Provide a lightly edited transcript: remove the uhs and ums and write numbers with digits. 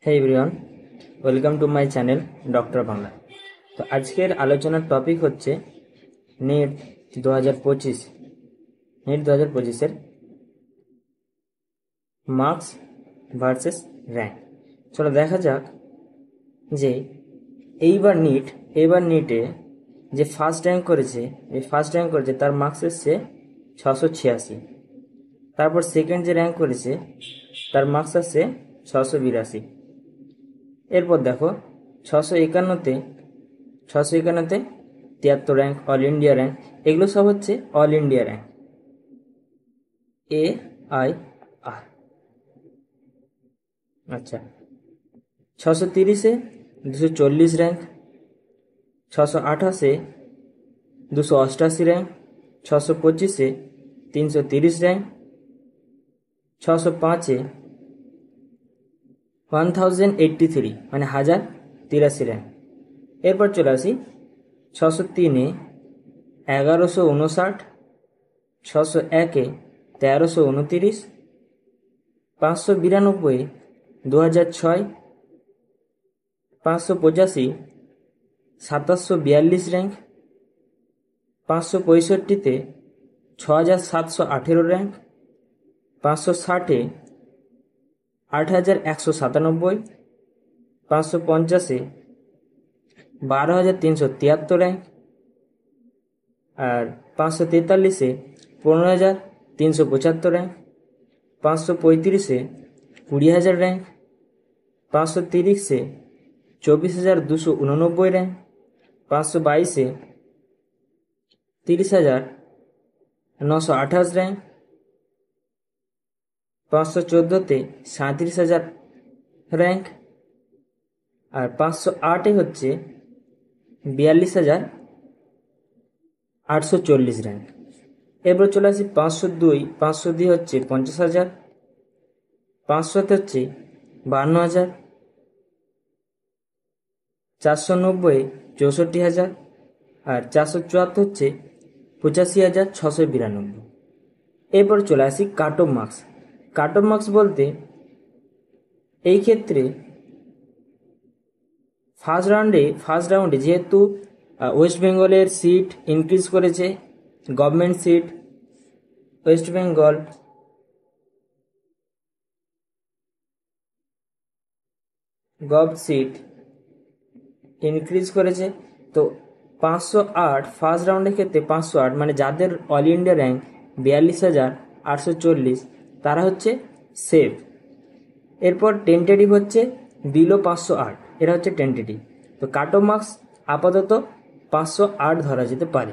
Hey everyone, welcome to my channel doctor Bangla. तो आजकेर आलोचनार टपिक होच्छे नेट 2025 नेट 2025 एर मार्क्स भार्सेस रैंक। चलो देखा जाक जे एइबार नीटे जे फार्स्ट रैंक करेছে तार मार्क्स एসেছে 686। तारपर सेकेंड जे रैंक करेছে तार मार्क्स आसছে 682। एरपर देखो 651 73 रैंक ऑल इंडिया रैंक, एगुलो सब होच्छे ऑल इंडिया रैंक AIR। अच्छा 630 240 रैंक, 628 288 रैंक, 625 330 रैंक, 605 1083 माने 1083 रैंक। एरपर चले आसि 603 1159, 601 1329, 592 2006, 585 2742 रैंक, 565 6718 रैंक, 560 8197, 550 12373 रैंक और 543 15375 rank, 535 20000 rank, 530 24289 rank, 522 30928 rank, 514 37,000 rank और 508 होच्छे 42,840 रैंक। एरपर चले आसि 502 होच्छे 50,000, 500 होच्छे 52,000, 490 64,000 और 474 होच्छे 85,692। एरपर चले आसि काट अफ मार्क्स बोलते এই ক্ষেত্রে ফার্স্ট রাউন্ডে যেহেতু ওয়েস্ট বেঙ্গলের সিট ইনক্রিজ করেছে, government seat West Bengal gov seat increase করেছে। তো 508 ফার্স্ট রাউন্ডের ক্ষেত্রে 508 মানে যাদের অল ইন্ডিয়া র্যাঙ্ক 42,840 তারা হচ্ছে সেফ। एरपर टेंटेटिव होच्छे बिलो 508, एरा होच्छे टेंटेटिव। तो काट अफ मार्क्स आपातत 508 धरा जेते पारे।